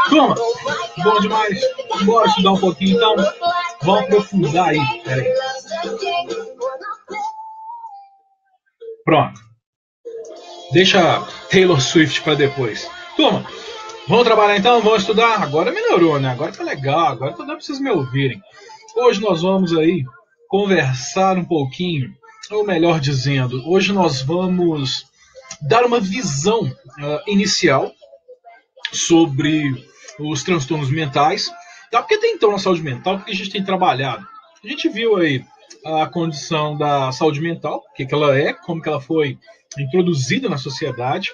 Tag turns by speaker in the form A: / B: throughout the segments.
A: Toma! Bom demais. Bora estudar um pouquinho, então. Vamos aprofundar aí. Pera aí. Pronto. Deixa Taylor Swift para depois. Turma, vamos trabalhar então? Vamos estudar? Agora melhorou, né? Agora tá legal. Agora tá dando pra vocês me ouvirem. Hoje nós vamos aí conversar um pouquinho, ou melhor dizendo, hoje nós vamos dar uma visão inicial sobre os transtornos mentais, tá? Porque tem então na saúde mental, porque a gente tem trabalhado. A gente viu aí a condição da saúde mental, o que ela é, como que ela foi introduzida na sociedade.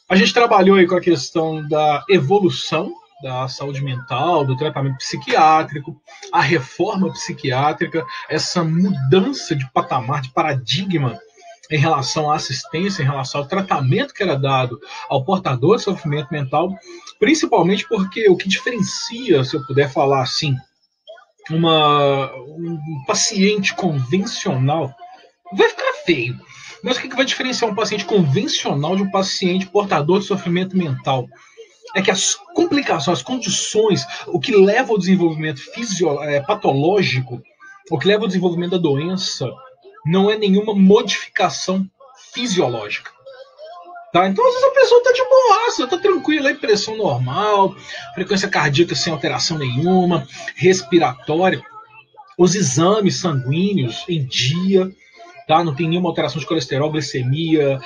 A: A gente trabalhou aí com a questão da evolução da saúde mental, do tratamento psiquiátrico, a reforma psiquiátrica, essa mudança de patamar, de paradigma em relação à assistência, em relação ao tratamento que era dado ao portador de sofrimento mental, principalmente porque o que diferencia, se eu puder falar assim, um paciente convencional, vai ficar feio, mas o que vai diferenciar um paciente convencional de um paciente portador de sofrimento mental? É que as complicações, as condições, o que leva ao desenvolvimento patológico, o que leva ao desenvolvimento da doença, não é nenhuma modificação fisiológica. Tá? Então, às vezes a pessoa está de boa, está tranquila, pressão normal, frequência cardíaca sem alteração nenhuma, respiratória, os exames sanguíneos em dia, tá? Não tem nenhuma alteração de colesterol, glicemia,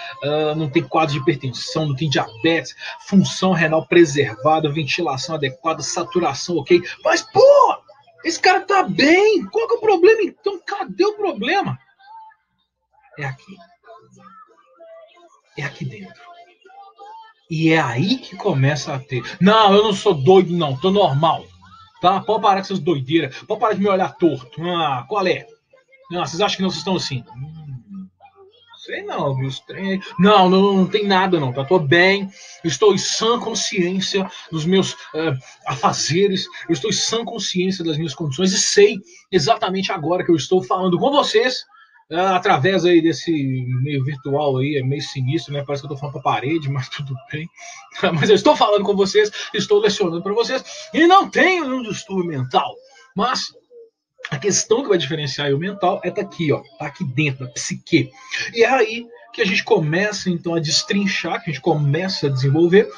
A: não tem quadro de hipertensão, não tem diabetes, função renal preservada, ventilação adequada, saturação ok. Mas, pô, esse cara tá bem, qual que é o problema então? Cadê o problema? É aqui. É aqui dentro. E é aí que começa a ter. Não, eu não sou doido, não, tô normal. Tá? Pode parar com essas doideiras, pode parar de me olhar torto. Ah, qual é? Não, vocês acham que não, vocês estão assim? Sei não, viu? Não tem nada não, tá? Tô bem, eu estou em sã consciência dos meus afazeres, eu estou em sã consciência das minhas condições e sei exatamente agora que eu estou falando com vocês, através aí desse meio virtual aí, é meio sinistro, né? Parece que eu tô falando pra parede, mas tudo bem. Mas eu estou falando com vocês, estou lecionando para vocês e não tenho nenhum distúrbio mental, mas a questão que vai diferenciar aí o mental tá aqui, ó, tá aqui dentro, da psique. E é aí que a gente começa, então, a destrinchar, que a gente começa a desenvolver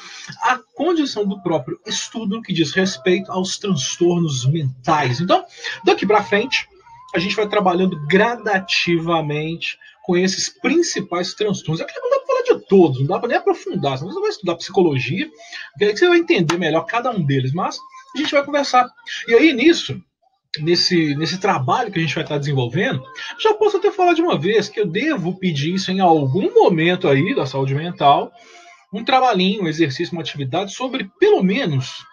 A: a condição do próprio estudo que diz respeito aos transtornos mentais. Então, daqui para frente, a gente vai trabalhando gradativamente com esses principais transtornos. Aqui não dá para falar de todos, não dá para nem aprofundar, senão você vai estudar psicologia, que aí você vai entender melhor cada um deles, mas a gente vai conversar. E aí, nesse trabalho que a gente vai estar desenvolvendo, já posso até falar de uma vez que eu devo pedir isso em algum momento aí da saúde mental, um trabalhinho, um exercício, uma atividade sobre pelo menos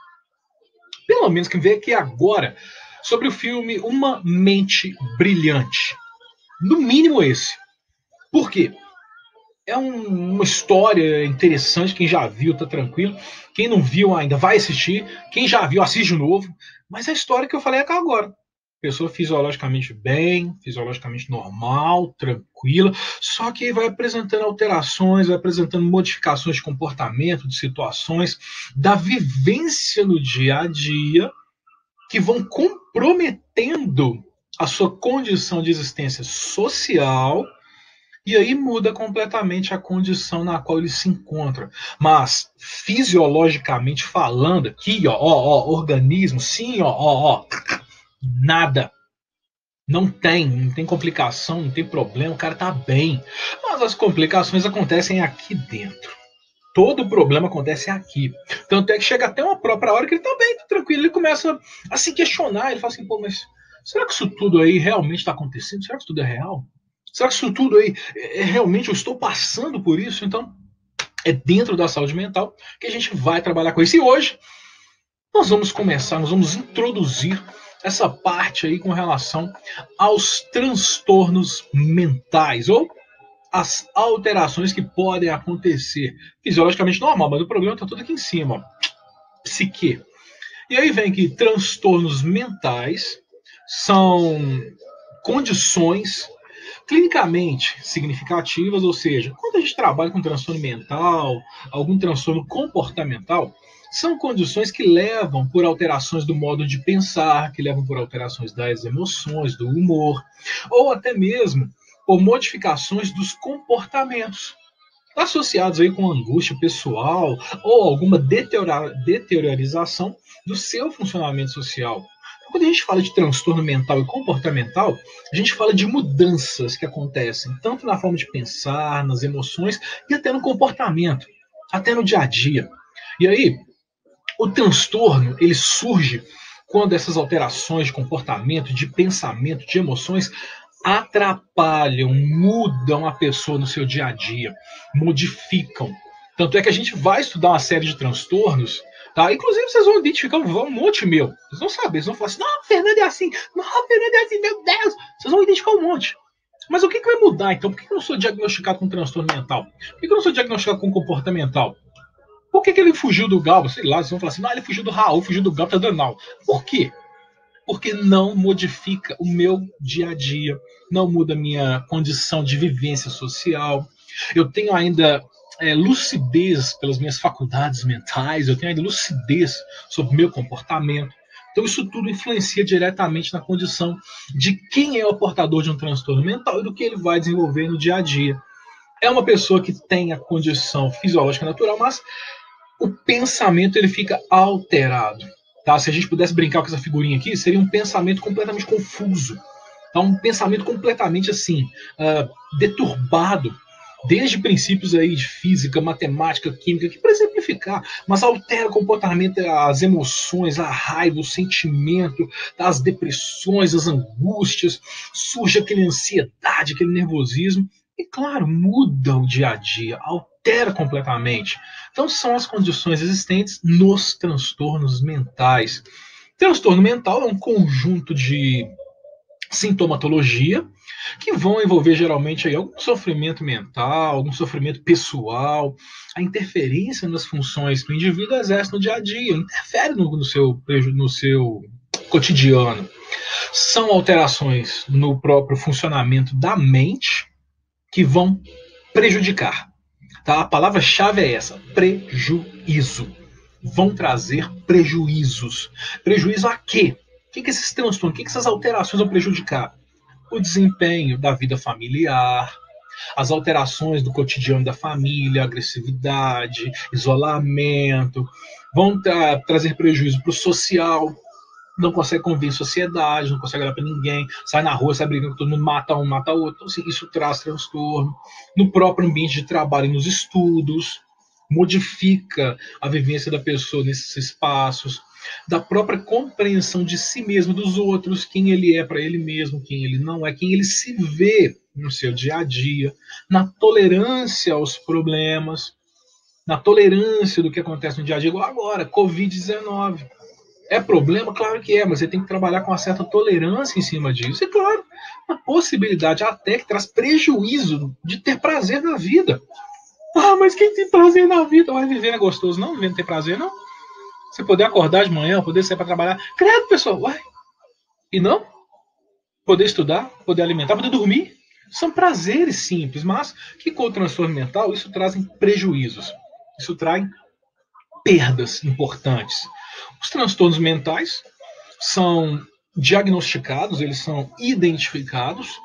A: que veio aqui agora, sobre o filme Uma Mente Brilhante. No mínimo esse. Por quê? É uma história interessante, quem já viu tá tranquilo, quem não viu ainda vai assistir, quem já viu assiste de novo, mas a história que eu falei é cá agora. Pessoa fisiologicamente bem, fisiologicamente normal, tranquila, só que vai apresentando alterações, vai apresentando modificações de comportamento, de situações, da vivência no dia a dia, que vão comprometendo a sua condição de existência social, e aí muda completamente a condição na qual ele se encontra. Mas, fisiologicamente falando, aqui, organismo, sim, nada. Não tem complicação, não tem problema, o cara tá bem. Mas as complicações acontecem aqui dentro. Todo problema acontece aqui. Tanto é que chega até uma própria hora que ele tá bem, tá tranquilo, ele começa a se questionar, ele fala assim, pô, mas será que isso tudo aí realmente está acontecendo? Será que isso tudo é real? Será que isso tudo aí, realmente eu estou passando por isso? Então, é dentro da saúde mental que a gente vai trabalhar com isso. E hoje, nós vamos introduzir essa parte aí com relação aos transtornos mentais, ou as alterações que podem acontecer fisiologicamente normal, mas o problema está todo aqui em cima, ó. Psique. E aí vem que transtornos mentais são condições clinicamente significativas, ou seja, quando a gente trabalha com transtorno mental, algum transtorno comportamental, são condições que levam por alterações do modo de pensar, que levam por alterações das emoções, do humor, ou até mesmo por modificações dos comportamentos, associados aí com angústia pessoal ou alguma deteriorização do seu funcionamento social. Quando a gente fala de transtorno mental e comportamental, a gente fala de mudanças que acontecem, tanto na forma de pensar, nas emoções e até no comportamento, até no dia a dia. E aí, o transtorno, ele surge quando essas alterações de comportamento, de pensamento, de emoções atrapalham, mudam a pessoa no seu dia a dia, modificam. Tanto é que a gente vai estudar uma série de transtornos, tá? Inclusive vocês vão identificar um monte meu. Vocês vão saber, vocês vão falar assim, não, Fernando é assim, não, Fernando é assim, meu Deus. Vocês vão identificar um monte. Mas o que vai mudar, então? Por que eu não sou diagnosticado com transtorno mental? Por que eu não sou diagnosticado com comportamental? Por que ele fugiu do Galba? Sei lá, vocês vão falar assim, não, ele fugiu do Raul, fugiu do Galba, tá dando mal. Por quê? Porque não modifica o meu dia a dia, não muda a minha condição de vivência social. Eu tenho ainda lucidez pelas minhas faculdades mentais, eu tenho ainda lucidez sobre o meu comportamento. Então isso tudo influencia diretamente na condição de quem é o portador de um transtorno mental e do que ele vai desenvolver no dia a dia. É uma pessoa que tem a condição fisiológica natural, mas o pensamento ele fica alterado. Tá? Se a gente pudesse brincar com essa figurinha aqui, seria um pensamento completamente confuso. Tá? Um pensamento completamente assim, deturbado, desde princípios aí de física, matemática, química, que para exemplificar, mas altera o comportamento, as emoções, a raiva, o sentimento, as depressões, as angústias, surge aquela ansiedade, aquele nervosismo, e claro, muda o dia a dia, altera completamente. Então são as condições existentes nos transtornos mentais. Transtorno mental é um conjunto de sintomatologia que vão envolver geralmente aí algum sofrimento mental, algum sofrimento pessoal, a interferência nas funções que o indivíduo exerce no dia a dia, interfere no seu cotidiano. São alterações no próprio funcionamento da mente que vão prejudicar. Tá? A palavra-chave é essa: prejuízo. Vão trazer prejuízos. Prejuízo a quê? O que esses transtornos, o que essas alterações vão prejudicar? O desempenho da vida familiar, as alterações do cotidiano da família, agressividade, isolamento, vão trazer prejuízo para o social, não consegue conviver em sociedade, não consegue olhar para ninguém, sai na rua, sai brigando, todo mundo mata um, mata outro. Então, assim, isso traz transtorno. No próprio ambiente de trabalho e nos estudos, modifica a vivência da pessoa nesses espaços, da própria compreensão de si mesmo, dos outros, quem ele é para ele mesmo, quem ele não é, quem ele se vê no seu dia a dia, na tolerância aos problemas, na tolerância do que acontece no dia a dia, igual agora, Covid-19. É problema? Claro que é, mas você tem que trabalhar com uma certa tolerância em cima disso. E claro, uma possibilidade até que traz prejuízo de ter prazer na vida. Ah, mas quem tem prazer na vida vai viver, é gostoso. Não, viver não tem prazer, não. Você poder acordar de manhã, poder sair para trabalhar. Credo, pessoal, uai. E não? Poder estudar, poder alimentar, poder dormir. São prazeres simples, mas que com o transtorno mental isso traz prejuízos. Isso traz perdas importantes. Os transtornos mentais são diagnosticados, eles são identificados,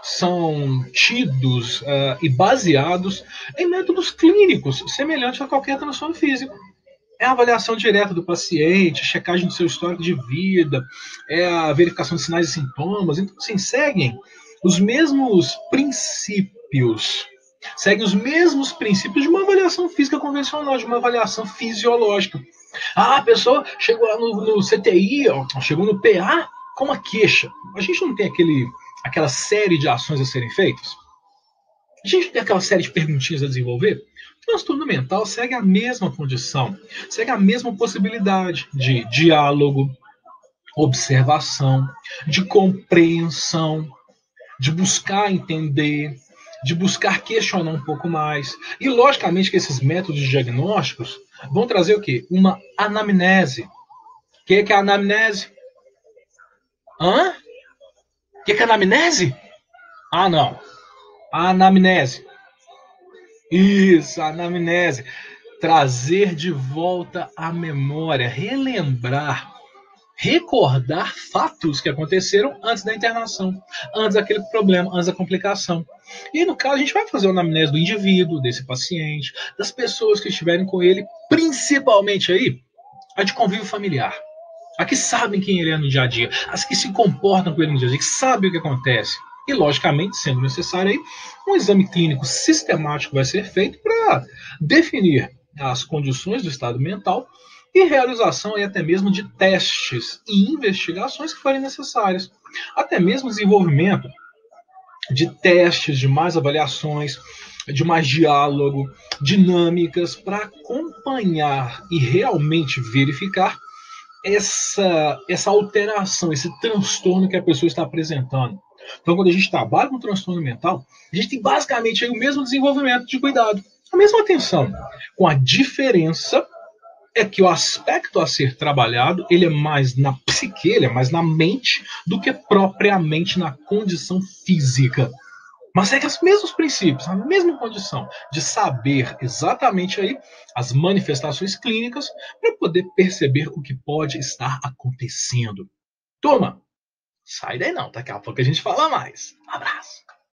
A: são tidos e baseados em métodos clínicos semelhantes a qualquer transtorno físico. É a avaliação direta do paciente, a checagem do seu histórico de vida, é a verificação de sinais e sintomas. Então, assim, seguem os mesmos princípios. Seguem os mesmos princípios de uma avaliação física convencional, de uma avaliação fisiológica. Ah, a pessoa chegou lá no CTI, chegou no PA com uma queixa. A gente não tem aquela série de ações a serem feitas? A gente não tem aquela série de perguntinhas a desenvolver? O transtorno mental segue a mesma condição, segue a mesma possibilidade de diálogo, observação, de compreensão, de buscar entender, de buscar questionar um pouco mais. E, logicamente, que esses métodos diagnósticos vão trazer o quê? Uma anamnese. O que é a anamnese? Hã? O que é a anamnese? Ah, não. A anamnese. Isso, a anamnese. Trazer de volta a memória, relembrar, recordar fatos que aconteceram antes da internação, antes daquele problema, antes da complicação. E no caso, a gente vai fazer uma anamnese do indivíduo, desse paciente, das pessoas que estiverem com ele, principalmente aí, a de convívio familiar. A que sabem quem ele é no dia a dia, as que se comportam com ele no dia a dia, que sabem o que acontece. E, logicamente, sendo necessário aí, um exame clínico sistemático vai ser feito para definir as condições do estado mental e realização aí até mesmo de testes e investigações que forem necessárias. Até mesmo desenvolvimento de testes, de mais avaliações, de mais diálogo, dinâmicas para acompanhar e realmente verificar essa alteração, esse transtorno que a pessoa está apresentando. Então, quando a gente trabalha com transtorno mental, a gente tem basicamente aí o mesmo desenvolvimento de cuidado, a mesma atenção, com a diferença é que o aspecto a ser trabalhado ele é mais na psique, ele é mais na mente do que propriamente na condição física. Mas segue os mesmos princípios, a mesma condição de saber exatamente aí as manifestações clínicas para poder perceber o que pode estar acontecendo. Turma, sai daí não, daqui a pouco a gente fala mais. Um abraço.